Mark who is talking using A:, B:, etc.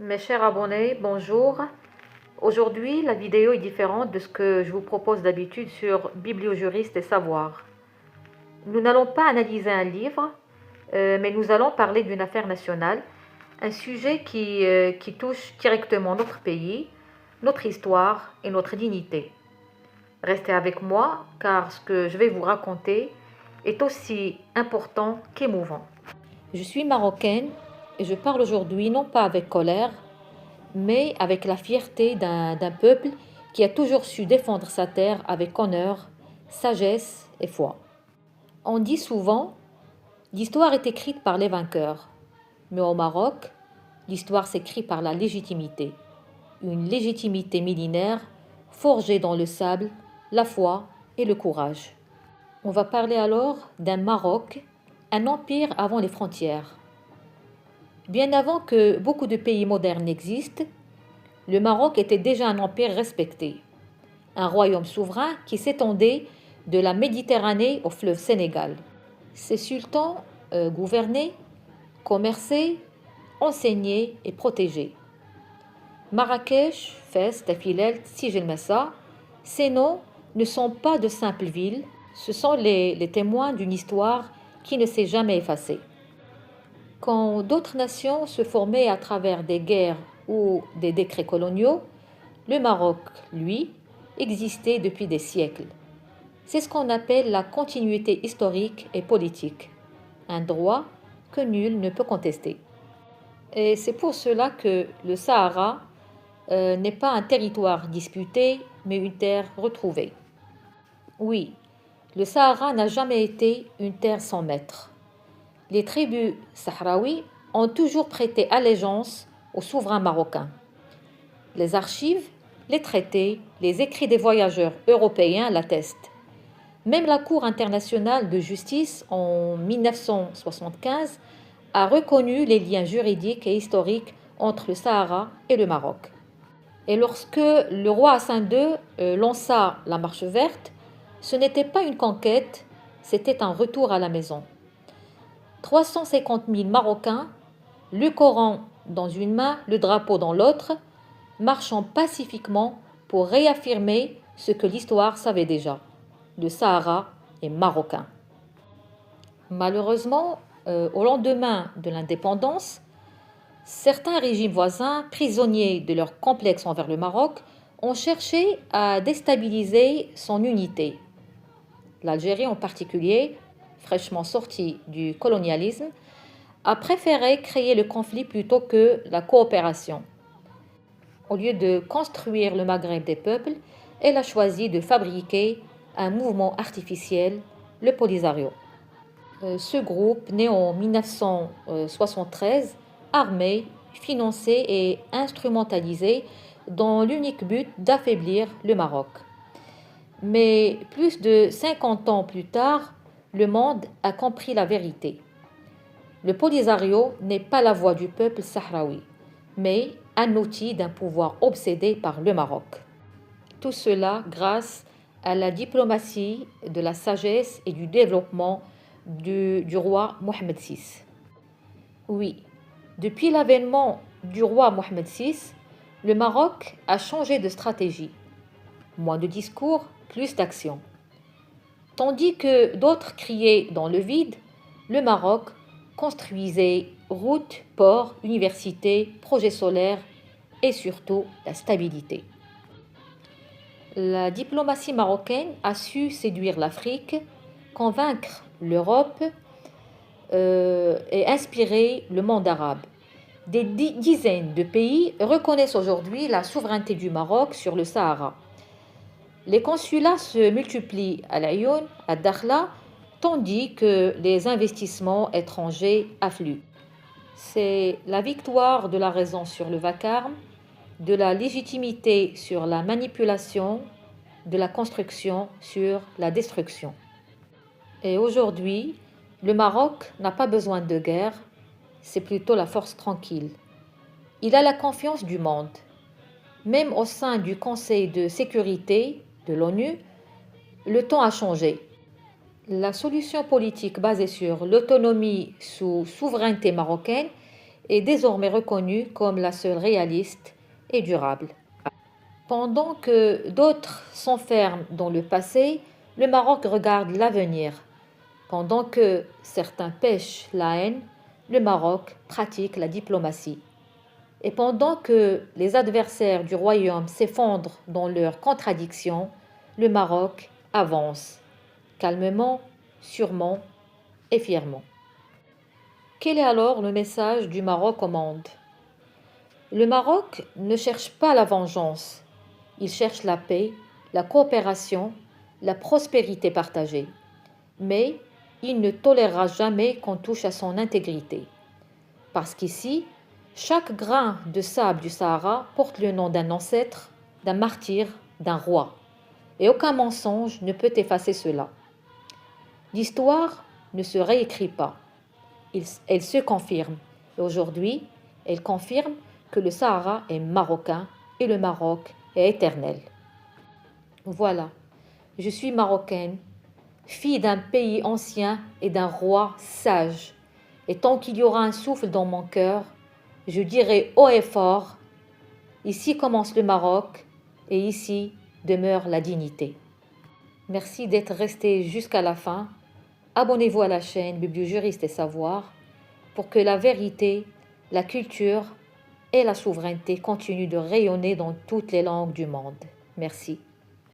A: Mes chers abonnés, bonjour. Aujourd'hui, la vidéo est différente de ce que je vous propose d'habitude sur Bibliojuriste et Savoir. Nous n'allons pas analyser un livre, mais nous allons parler d'une affaire nationale, un sujet qui touche directement notre pays, notre histoire et notre dignité. Restez avec moi car ce que je vais vous raconter est aussi important qu'émouvant. Je suis marocaine et je parle aujourd'hui non pas avec colère, mais avec la fierté d'un peuple qui a toujours su défendre sa terre avec honneur, sagesse et foi. On dit souvent, l'histoire est écrite par les vainqueurs, mais au Maroc, l'histoire s'écrit par la légitimité, une légitimité millénaire forgée dans le sable, la foi et le courage. On va parler alors d'un Maroc, un empire avant les frontières. Bien avant que beaucoup de pays modernes n'existent, le Maroc était déjà un empire respecté, un royaume souverain qui s'étendait de la Méditerranée au fleuve Sénégal. Ses sultans gouvernaient, commerçaient, enseignaient et protégeaient. Marrakech, Fès, Tafilel, Sijil Messa, ces noms ne sont pas de simples villes, ce sont les témoins d'une histoire qui ne s'est jamais effacée. Quand d'autres nations se formaient à travers des guerres ou des décrets coloniaux, le Maroc, lui, existait depuis des siècles. C'est ce qu'on appelle la continuité historique et politique, un droit que nul ne peut contester. Et c'est pour cela que le Sahara n'est pas un territoire disputé, mais une terre retrouvée. Oui, le Sahara n'a jamais été une terre sans maître. Les tribus sahraouis ont toujours prêté allégeance aux souverains marocains. Les archives, les traités, les écrits des voyageurs européens l'attestent. Même la Cour internationale de justice en 1975 a reconnu les liens juridiques et historiques entre le Sahara et le Maroc. Et lorsque le roi Hassan II lança la Marche verte, ce n'était pas une conquête, c'était un retour à la maison. 350 000 Marocains, le Coran dans une main, le drapeau dans l'autre, marchant pacifiquement pour réaffirmer ce que l'histoire savait déjà. Le Sahara est marocain. Malheureusement, au lendemain de l'indépendance, certains régimes voisins, prisonniers de leur complexe envers le Maroc, ont cherché à déstabiliser son unité. L'Algérie en particulier, fraîchement sortie du colonialisme, a préféré créer le conflit plutôt que la coopération. Au lieu de construire le Maghreb des peuples, elle a choisi de fabriquer un mouvement artificiel, le Polisario. Ce groupe, né en 1973, armé, financé et instrumentalisé dans l'unique but d'affaiblir le Maroc. Mais plus de 50 ans plus tard, le monde a compris la vérité. Le Polisario n'est pas la voix du peuple sahraoui, mais un outil d'un pouvoir obsédé par le Maroc. Tout cela grâce à la diplomatie, de la sagesse et du développement du roi Mohamed VI. Oui, depuis l'avènement du roi Mohamed VI, le Maroc a changé de stratégie. Moins de discours, plus d'action. Tandis que d'autres criaient dans le vide, le Maroc construisait routes, ports, universités, projets solaires et surtout la stabilité. La diplomatie marocaine a su séduire l'Afrique, convaincre l'Europe et inspirer le monde arabe. Des dizaines de pays reconnaissent aujourd'hui la souveraineté du Maroc sur le Sahara. Les consulats se multiplient à Laayoune, à Dakhla, tandis que les investissements étrangers affluent. C'est la victoire de la raison sur le vacarme, de la légitimité sur la manipulation, de la construction sur la destruction. Et aujourd'hui, le Maroc n'a pas besoin de guerre, c'est plutôt la force tranquille. Il a la confiance du monde. Même au sein du Conseil de sécurité de l'ONU, le temps a changé. La solution politique basée sur l'autonomie sous souveraineté marocaine est désormais reconnue comme la seule réaliste et durable. Pendant que d'autres s'enferment dans le passé, le Maroc regarde l'avenir. Pendant que certains pêchent la haine, le Maroc pratique la diplomatie. Et pendant que les adversaires du royaume s'effondrent dans leurs contradictions, le Maroc avance, calmement, sûrement et fièrement. Quel est alors le message du Maroc au monde? Le Maroc ne cherche pas la vengeance, il cherche la paix, la coopération, la prospérité partagée. Mais il ne tolérera jamais qu'on touche à son intégrité. Parce qu'ici, chaque grain de sable du Sahara porte le nom d'un ancêtre, d'un martyr, d'un roi. Et aucun mensonge ne peut effacer cela. L'histoire ne se réécrit pas, elle se confirme. Et aujourd'hui, elle confirme que le Sahara est marocain et le Maroc est éternel. Voilà, je suis marocaine, fille d'un pays ancien et d'un roi sage. Et tant qu'il y aura un souffle dans mon cœur, je dirai haut et fort, ici commence le Maroc et ici demeure la dignité. Merci d'être resté jusqu'à la fin. Abonnez-vous à la chaîne Bibliojuriste et Savoir pour que la vérité, la culture et la souveraineté continuent de rayonner dans toutes les langues du monde. Merci.